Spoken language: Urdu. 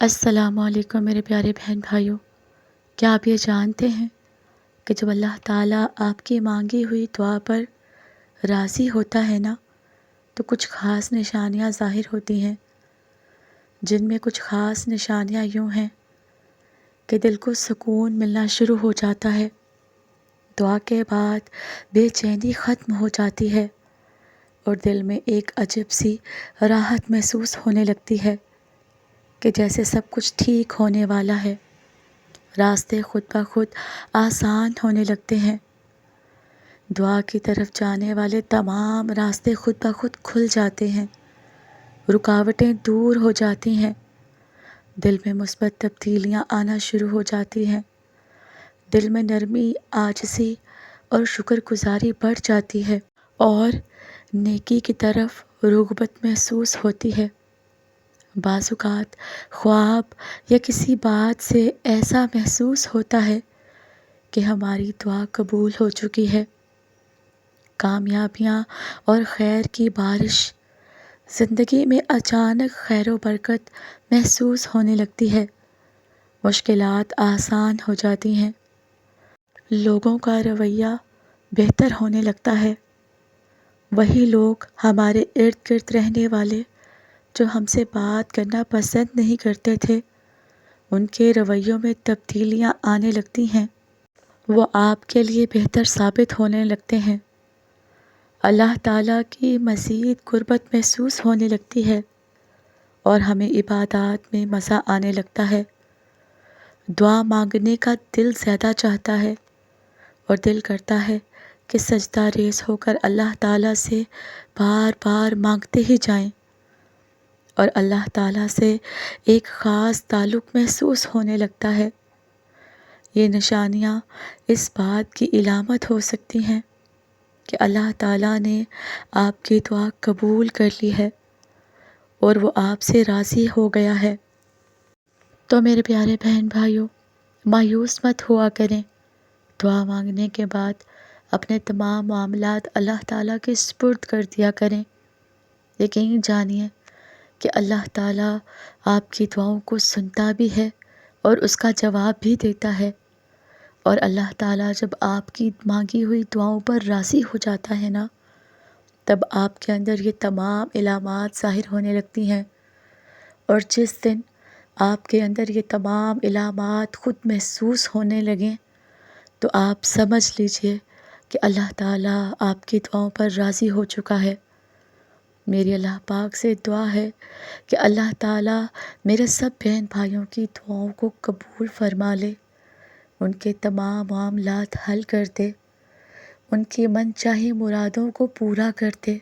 السلام علیکم میرے پیارے بہن بھائیوں، کیا آپ یہ جانتے ہیں کہ جب اللہ تعالیٰ آپ کی مانگی ہوئی دعا پر راضی ہوتا ہے نا تو کچھ خاص نشانیاں ظاہر ہوتی ہیں، جن میں کچھ خاص نشانیاں یوں ہیں کہ دل کو سکون ملنا شروع ہو جاتا ہے، دعا کے بعد بے چینی ختم ہو جاتی ہے اور دل میں ایک عجیب سی راحت محسوس ہونے لگتی ہے کہ جیسے سب کچھ ٹھیک ہونے والا ہے، راستے خود بخود آسان ہونے لگتے ہیں، دعا کی طرف جانے والے تمام راستے خود بخود کھل جاتے ہیں، رکاوٹیں دور ہو جاتی ہیں، دل میں مثبت تبدیلیاں آنا شروع ہو جاتی ہیں، دل میں نرمی، عاجزی اور شکر گزاری بڑھ جاتی ہے اور نیکی کی طرف رغبت محسوس ہوتی ہے۔ بعض اوقات خواب یا کسی بات سے ایسا محسوس ہوتا ہے کہ ہماری دعا قبول ہو چکی ہے، کامیابیاں اور خیر کی بارش، زندگی میں اچانک خیر و برکت محسوس ہونے لگتی ہے، مشکلات آسان ہو جاتی ہیں، لوگوں کا رویہ بہتر ہونے لگتا ہے، وہی لوگ ہمارے ارد گرد رہنے والے جو ہم سے بات کرنا پسند نہیں کرتے تھے، ان کے رویوں میں تبدیلیاں آنے لگتی ہیں، وہ آپ کے لیے بہتر ثابت ہونے لگتے ہیں، اللہ تعالیٰ کی مزید قربت محسوس ہونے لگتی ہے اور ہمیں عبادات میں مزہ آنے لگتا ہے، دعا مانگنے کا دل زیادہ چاہتا ہے اور دل کرتا ہے کہ سجدہ ریز ہو کر اللہ تعالیٰ سے بار بار مانگتے ہی جائیں اور اللہ تعالیٰ سے ایک خاص تعلق محسوس ہونے لگتا ہے۔ یہ نشانیاں اس بات کی علامت ہو سکتی ہیں کہ اللہ تعالیٰ نے آپ کی دعا قبول کر لی ہے اور وہ آپ سے راضی ہو گیا ہے۔ تو میرے پیارے بہن بھائیوں، مایوس مت ہوا کریں، دعا مانگنے کے بعد اپنے تمام معاملات اللہ تعالیٰ کے سپرد کر دیا کریں، یقین جانیے کہ اللہ تعالیٰ آپ کی دعاؤں کو سنتا بھی ہے اور اس کا جواب بھی دیتا ہے، اور اللہ تعالیٰ جب آپ کی مانگی ہوئی دعاؤں پر راضی ہو جاتا ہے نا، تب آپ کے اندر یہ تمام علامات ظاہر ہونے لگتی ہیں، اور جس دن آپ کے اندر یہ تمام علامات خود محسوس ہونے لگیں تو آپ سمجھ لیجئے کہ اللہ تعالیٰ آپ کی دعاؤں پر راضی ہو چکا ہے۔ میری اللہ پاک سے دعا ہے کہ اللہ تعالیٰ میرے سب بہن بھائیوں کی دعاؤں کو قبول فرما لے، ان کے تمام معاملات حل کر دے، ان کی من چاہی مرادوں کو پورا کر دے،